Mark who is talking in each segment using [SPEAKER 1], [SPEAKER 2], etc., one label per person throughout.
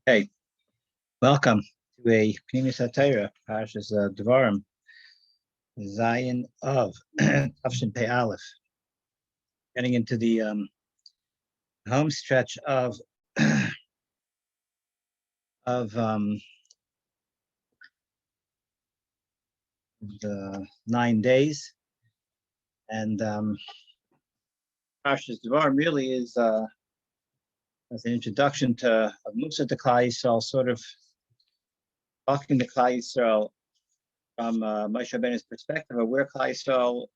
[SPEAKER 1] Hey, welcome to a Pnimis HaTorah, Parshas Devorim, Zion of Tafshin Pei Aleph, getting into the home stretch of of the 9 days, and Parshas Devorim really is as an introduction to Musa to Klal Yisrael, sort of talking to Klal Yisrael from Moshe Rabbeinu's perspective of where Klal Yisrael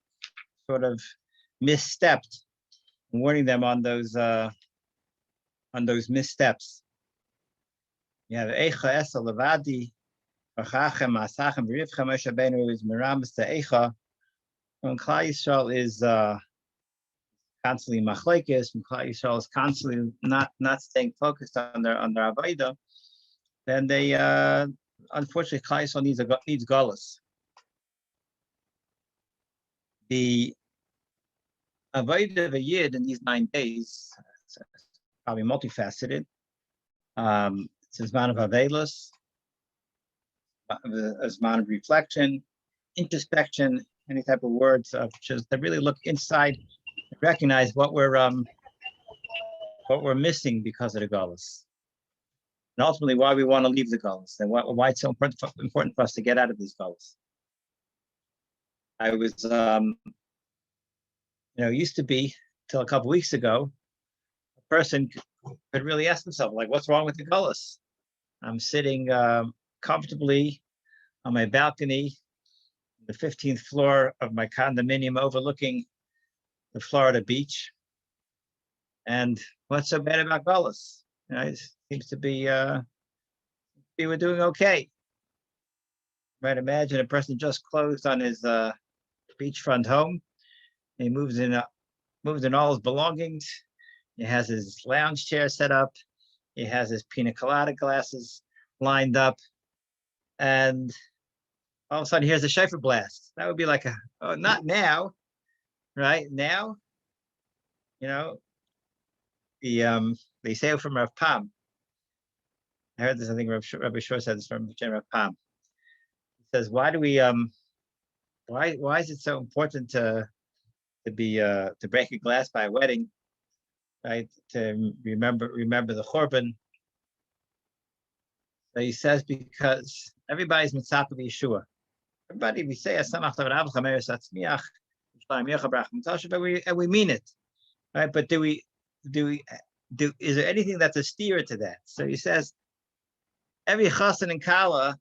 [SPEAKER 1] sort of misstepped, warning them on those missteps. You have Eicha Esa Levadi, Achachem Asachem V'Rivcha. Moshe Rabbeinu is miramis to Eicha. When Klal Yisrael is constantly machlekes, when Klal Yisrael is constantly not staying focused on their avodah, then they unfortunately Klal Yisrael needs galus. The avodah of a yid in these 9 days is probably multifaceted. It's a zman of avelus, a zman of reflection, introspection, any type of words just to really look inside and recognize what we're missing because of the galus, and ultimately why we want to leave the galus, and why it's so important for us to get out of these galus. I was, used to be till a couple weeks ago, a person could really ask himself, like, what's wrong with the galus? I'm sitting comfortably on my balcony, the 15th floor of my condominium overlooking the Florida beach. And what's so bad about galus? It seems to be we're doing okay. Right? Imagine a person just closed on his beachfront home. He moves in all his belongings. He has his lounge chair set up. He has his pina colada glasses lined up, and all of a sudden here's a shofar blast. That would be like not now, right? Now, they say it from Rav Pam. I heard this. I think Rabbi Shor said this from Rav Pam. He says, "Why do we why is it so important to break a glass by a wedding, right? To remember the Churban." So he says, because everybody's mitzvah Yeshua. Everybody, we say but we mean it, right? But is there anything that's a steer to that? So he says, every chassan and kala,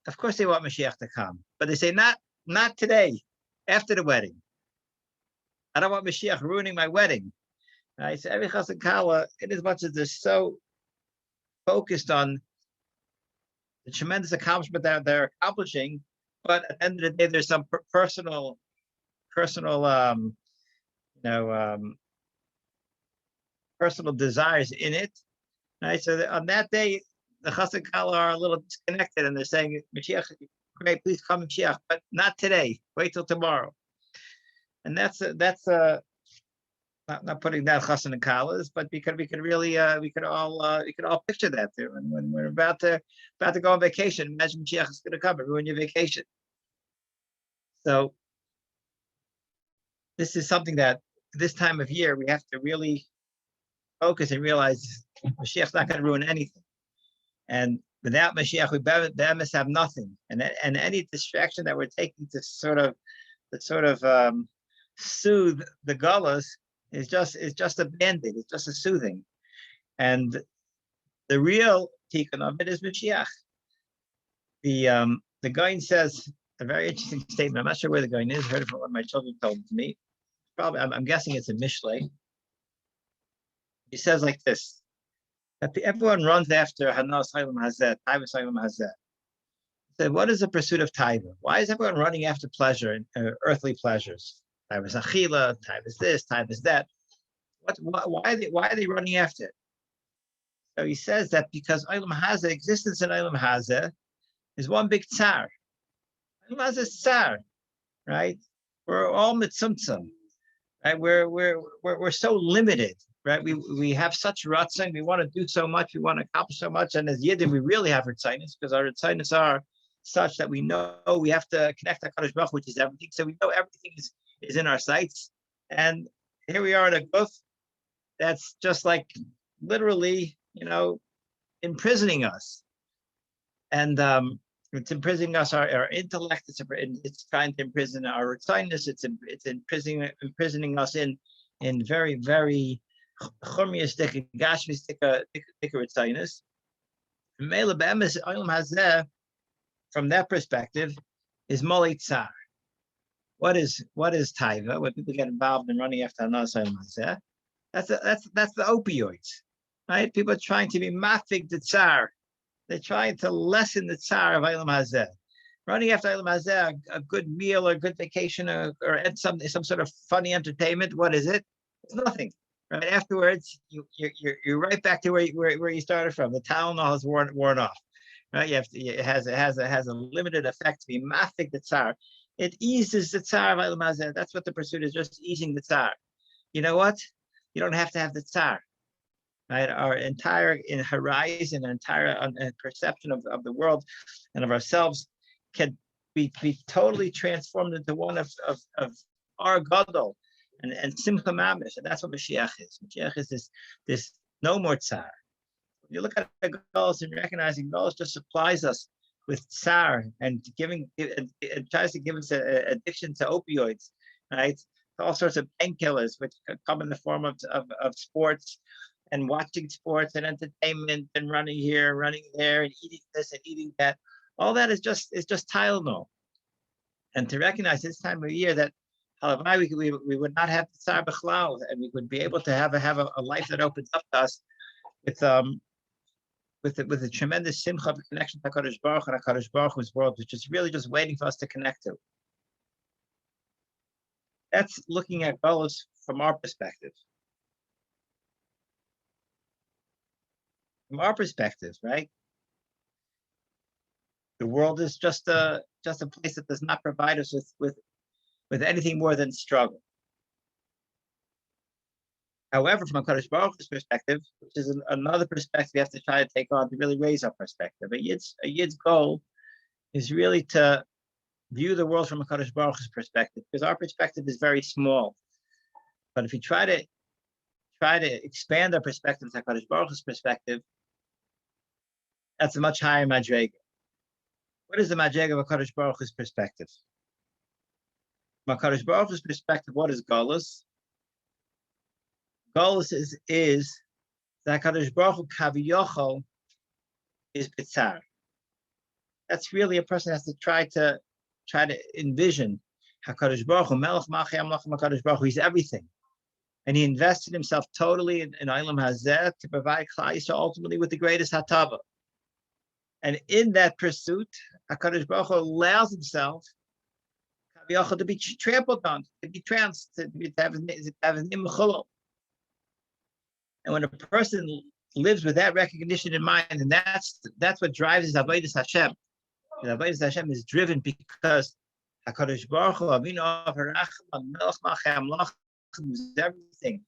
[SPEAKER 1] of course they want Mashiach to come, but they say not today, after the wedding. I don't want Mashiach ruining my wedding. Right? So every chassan and kala, in as much as they're so focused on the tremendous accomplishment that they're accomplishing, but at the end of the day, there's some personal, personal desires in it. Right? So on that day, the chassan kala are a little disconnected, and they're saying, "Mashiach, great, please come, Mashiach, but not today. Wait till tomorrow." And that's not putting down chassan and kalas, but we could all picture that too. And when we're about to go on vacation, imagine Mashiach is going to come and ruin your vacation. So this is something that this time of year we have to really focus and realize Mashiach's not going to ruin anything. And without Mashiach, we have nothing. And any distraction that we're taking to sort of soothe the galus is just a band-aid. It's just a soothing. And the real tikkun of it is Mashiach. The Gaon says a very interesting statement. I'm not sure where the Gaon is. I heard it from one of my children told it to me. Probably, I'm guessing it's in Mishlei. He says like this: that everyone runs after Hanas Haylam Hazeh, Taivas Haylam Hazeh. He said, what is the pursuit of Taiva? Why is everyone running after pleasure, earthly pleasures? Taivas Achila, Taivas this, Taivas that. Why are they running after it? So he says that because Haylam Hazeh, existence in Haylam Hazeh, is one big tsar. Haylam Hazeh is tsar, right? We're all mitzumtzum, right? We're so limited. right? We have such ratzon, we want to do so much, we want to accomplish so much, and as Yidden, we really have ritzainus, because our ritzainus are such that we know we have to connect to HaKadosh Baruch Hu, which is everything. So we know everything is in our sights, and here we are in a growth that's just like literally, imprisoning us, and it's imprisoning us, our intellect. It's trying to imprison our ritzainus. It's imprisoning us in very, very chumiyistic, gashmistic ritzainus. Mele be'emes olam hazeh, from that perspective, is molei tsar. What is taiva? When people get involved in running after another olam hazeh, that's the opioids, right? People are trying to be mafik the tsar. They're trying to lessen the tsar of olam hazeh. Running after olam hazeh, a good meal or a good vacation, or some sort of funny entertainment. What is it? It's nothing. Right afterwards, you're right back to where you started from. The Tylenol has worn off. Right, it has a limited effect to be mafik the tsar. It eases the tsar of olam hazeh. That's what the pursuit is, just easing the tsar. You know what? You don't have to have the tsar. Right, our entire horizon, entire perception of the world and of ourselves can be totally transformed into one of our gadol and simcha mamish, and that's what Mashiach is. Mashiach is this no more tsar. When you look at the goals and recognizing goals just supplies us with tsar and it tries to give us an addiction to opioids, right? All sorts of painkillers, which come in the form of sports and watching sports and entertainment and running here, running there, and eating this and eating that. All that is just Tylenol. And to recognize this time of year that we would not have the tsar b'chlal, and we would be able to have a life that opens up to us with a tremendous simcha of connection to HaKadosh Baruch and HaKadosh Baruch Hu's world, which is really just waiting for us to connect to. That's looking at golos from our perspective. From our perspective, right? The world is just a place that does not provide us with anything more than struggle. However, from a HaKadosh Baruch Hu's perspective, which is another perspective we have to try to take on to really raise our perspective. A Yid's goal is really to view the world from a HaKadosh Baruch Hu's perspective, because our perspective is very small. But if we try to expand our perspective to HaKadosh Baruch Hu's perspective, that's a much higher madrega. What is the madrega of HaKadosh Baruch Hu's perspective? From HaKadosh Baruch Hu's perspective, what is galus? Galus is that HaKadosh Baruch Hu kaviyochol is bitzar. That's really a person has to try to envision HaKadosh Baruch Hu, Melech Malchei Amlachim HaKadosh Baruch Hu, he's everything. And he invested himself totally in Olam Hazeh to provide Klal Yisrael ultimately with the greatest hatava. And in that pursuit, HaKadosh Baruch Hu allows himself to be trampled on, to be trounced, to have his name mechulel. And when a person lives with that recognition in mind, and that's what drives his avodas Hashem. The avodas Hashem is driven because HaKadosh Baruch Hu, Avinu Avarachim, Melech Malchei Amlachim, who's everything,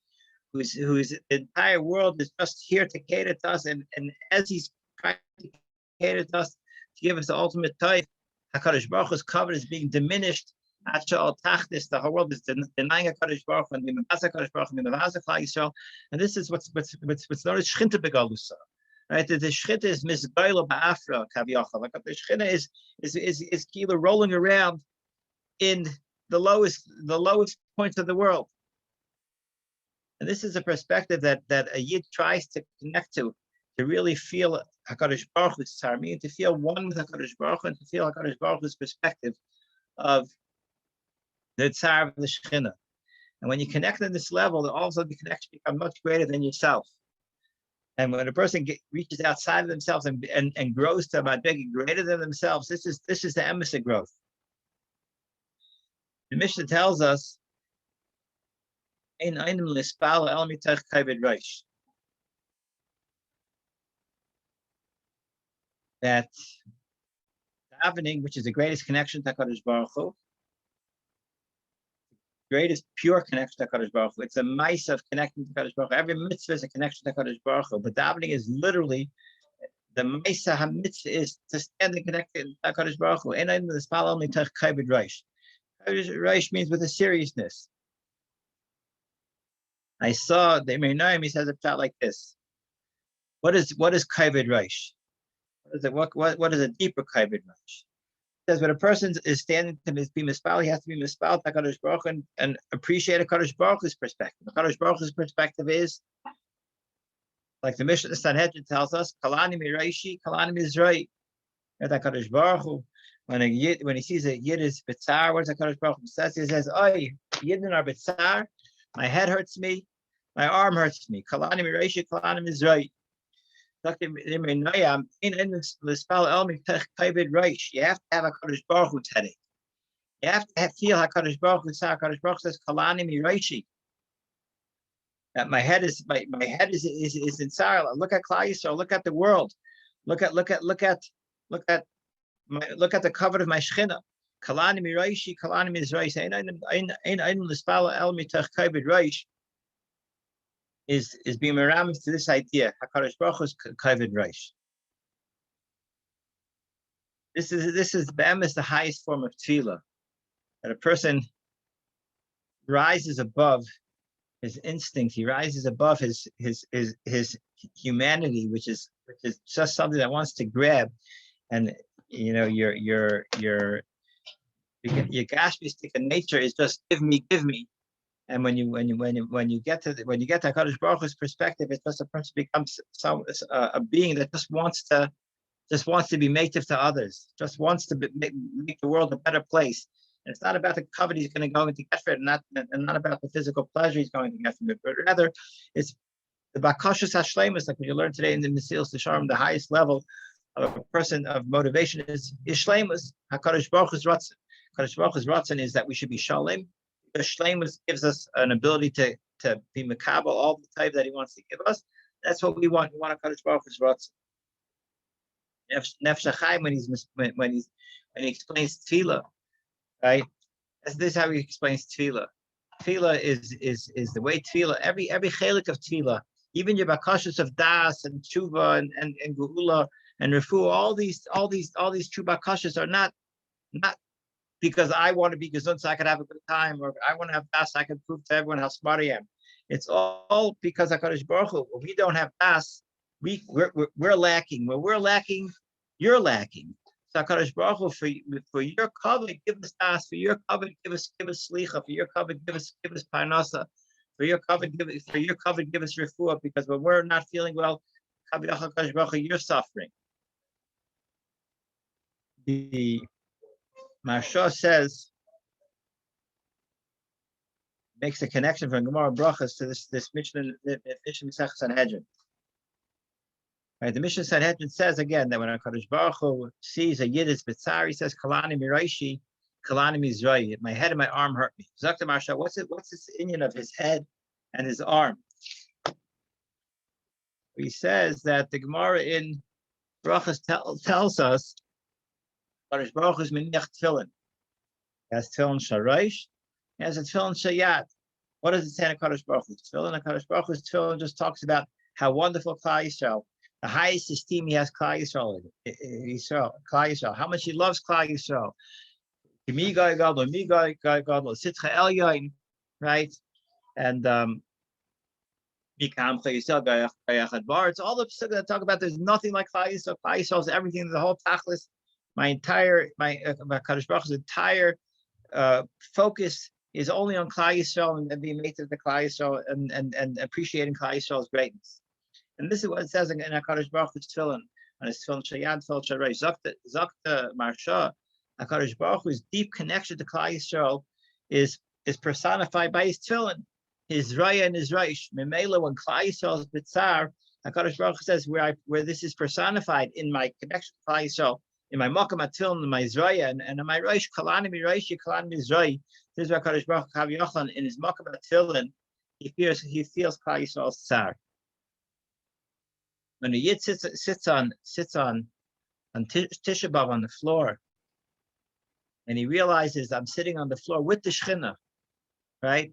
[SPEAKER 1] whose the entire world is just here to cater to us, and as he's trying to cater to us, to give us the ultimate type, HaKadosh Baruch Hu's covenant is being diminished. The whole world is denying HaKadosh Baruch Hu and the HaKadosh Baruch Hu and the Klal Yisrael, and this is what's known as Shchinta Begalusa. Right, the Shchita is misgaila ba'afra kaviyachal. Like the Shchita is kila rolling around in the lowest points of the world, and this is a perspective that a Yid tries to connect to really feel HaKadosh Baruch Hu's tzar, meaning to feel one with HaKadosh Baruch Hu and to feel HaKadosh Baruch Hu's perspective of the tzar of the Shechina. And when you connect on this level, all of a sudden the connection becomes much greater than yourself. And when a person reaches outside of themselves and grows to a madrega greater than themselves, this is the emes of growth. The Mishnah tells us, "Ein einem lispal el mitach kavod rosh," that davening, which is the greatest connection to HaKadosh Baruch Hu, greatest pure connection to Kadosh Baruch Hu. It's a mice of connecting to Kadosh Baruch Hu. Every mitzvah is a connection to Kadosh Baruch Hu, but davening is literally the mice mitzvah is to stand and connect to Kadosh Baruch Hu. And the spal only tech kavod reish. Kavod reish means with a seriousness. I saw the Imei he says a shot like this. What is kavod reish? What is a deeper kavod reish? Says when a person is standing to be mispal, he has to be mispal to Kadosh Baruch Hu and appreciate a Kadosh Baruch Hu's perspective. The Kadosh Baruch Hu's perspective is, like the Mishnah Sanhedrin tells us, Kalani Miraishi, Kalani Mizrai. That Kadosh Baruch Hu, when he sees a Yid is bitzar, what does Kadosh Baruch Hu says? He says, "Oy, Yidin are bitzar. My head hurts me, my arm hurts me. Kalani Miraishi, Kalani Mizrai." You have to have a Kadosh Baruch Hu's headache. You have to feel HaKadosh Baruch Hu. HaKadosh Baruch Hu says, "Kalani miraishi." That my head is in sorrow. Look at Klal Yisrael. Look at the world. Look at the cover of my Shechina. Kalani miraishi, Kalani mizraish. Ein l'spala el mitach kavod reish. Is being around to this idea. HaKadosh Baruch Hu's kavod reish. This is the highest form of tefillah, that a person rises above his instinct. He rises above his humanity, which is just something that wants to grab, and your gashmistic nature is just give me. And when you get to HaKadosh Baruch Hu's perspective, it's just a person becomes a being that just wants to be native to others, just wants to make the world a better place. And it's not about the covet he's going to go into get from it, and not about the physical pleasure he's going to get from it, but rather it's the bakashas hashleimus, like you learned today in the Mesilas Yesharim. The highest level of a person of motivation is shleimus. HaKadosh Baruch Hu's ratzon. HaKadosh Baruch Hu's ratzon is that we should be shalem. The shleimus gives us an ability to be mekabel all the type that he wants to give us. That's what we want. We want HaKadosh Baruch Hu's ratzon. Nefesh HaChaim, when he explains tefillah, right? This is how he explains tefillah. Tefillah is the way tefillah. Every chelik of tefillah, even your bakashas of das and tshuva and geula and refu, all these true bakashas are not because I want to be gesund so I can have a good time, or I want to have das so I can prove to everyone how smart I am. It's all because HaKadosh Baruch Hu. When we don't have das, we're lacking. When we're lacking, you're lacking. So HaKadosh Baruch Hu, for your covenant, give us das. For your covenant, give us slicha. For your covenant, give us parnasa. For your covenant, give us refuah. Because when we're not feeling well, HaKadosh Baruch Hu, you're suffering. The Maharsha says, makes a connection from Gemara Brachas to this Mishnah Masechah Sanhedrin. Right, the Mishnah Sanhedrin says again that when HaKadosh Baruch Hu sees a Yid is bitzar, he says, Kalani miraishi, Kalani mizroi. My head and my arm hurt me. Zakta Maharsha, what's this Indian of his head and his arm? He says that the Gemara in Brachas tells us HaKadosh Baruch Hu is miniach tefillin. He has tefillin shareish, he has a tefillin shayat. What does it say in HaKadosh Baruch Hu's tefillin? HaKadosh Baruch Hu's tefillin just talks about how wonderful Klal Yisrael, the highest esteem he has Klal Yisrael, Klal Yisrael, how much he loves Klal Yisrael. Right? And it's all the stuff that talk about there's nothing like Klal Yisrael. Klal Yisrael is everything, the whole tachlis. My Kadosh Baruch Hu's entire focus is only on Klal Yisrael and being made to the Klal Yisrael and appreciating Klal Yisrael's greatness. And this is what it says in HaKadosh Baruch Hu's tefillin, on his tefillin shayad, tefillin shareish. Zakta Maharsha, HaKadosh Baruch Hu's deep connection to Klal Yisrael is personified by his tefillin, his raya and his reish. Memela, when Klal Yisrael is bitzar, HaKadosh Baruch Hu says where this is personified in my connection to Klal Yisrael, in my makam atil, in my zraya, and in my reish, kalani miraishi, kalani mizrai. This is where HaKadosh Baruch Hu Kav Yochanan in his makam atil, he feels Klal Yisrael's tsar. When the Yid sits on Tisha B'Av on the floor, and he realizes I'm sitting on the floor with the Shechina, right?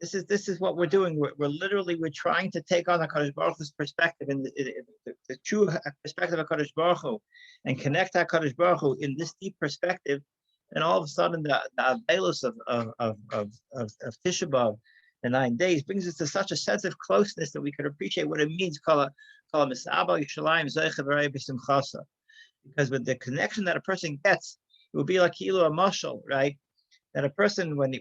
[SPEAKER 1] This is what we're doing. We're trying to take on HaKadosh Baruch Hu's perspective in the true perspective of HaKadosh Baruch Hu, and connect HaKadosh Baruch Hu in this deep perspective. And all of a sudden, the Avelos of Tisha B'Av, the 9 days, brings us to such a sense of closeness that we could appreciate what it means. Because with the connection that a person gets, it will be like Kilo a mashal, right? That a person, when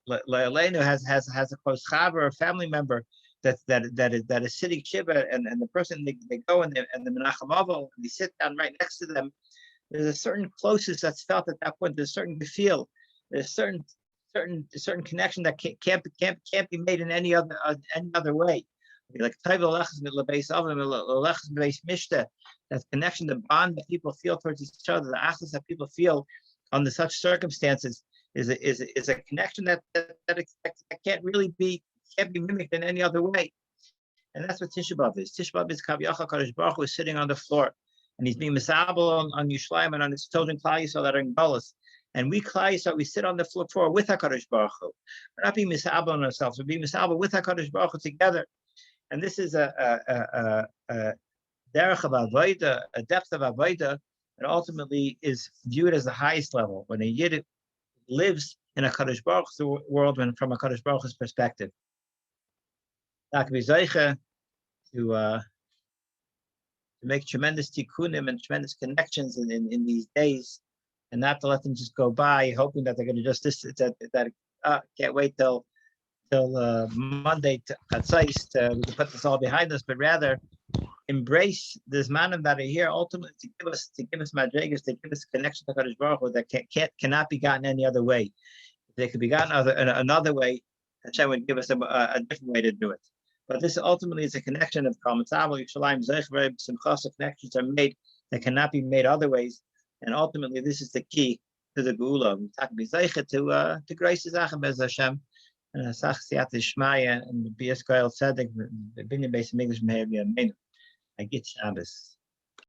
[SPEAKER 1] Leilenu has a close chaver or family member that is sitting shiva, and the person they go and the Menachem Avel, and they sit down right next to them. There's a certain closeness that's felt at that point. There's a certain feel. There's a certain connection that can't be made in any other way. Like that connection, the bond that people feel towards each other, the achlis that people feel under such circumstances is a connection that can't be mimicked in any other way. And that's what Tisha B'Av is. Tisha B'Av is Kaviyachal Kadosh Baruch Hu is sitting on the floor, and he's being misabel on Yerushalayim and on his children Klal Yisrael that are in Galus. And we Klal Yisrael, we sit on the floor with HaKadosh Baruch Hu. We're not being misabel on ourselves. We're being misabel with HaKadosh Baruch Hu together. And this is a derech of avodah, a depth of avodah that ultimately is viewed as the highest level when a Yid lives in a Kadosh Baruch Hu world and from a Kadosh Baruch Hu's perspective. That can be zeicha to make tremendous tikkunim and tremendous connections in these days, and not to let them just go by, hoping that they're going to just can't wait till Monday at Seis to put this all behind us, but rather embrace this manim that are here ultimately to give us madrigas, to give us a connection to Kadosh Baruch Hu that cannot be gotten any other way. If they could be gotten another way, Hashem would give us a different way to do it. But this ultimately is a connection of Kol Mitzvah, Yerushalayim, Zech, Simchas. Connections are made that cannot be made other ways, and ultimately this is the key to the Geula. To grace Zachem Hashem. Sach Siyat Shmaya and Bias Koel Tzedek, the Binyan Beis English Meher Yameinu. I get Shabbos.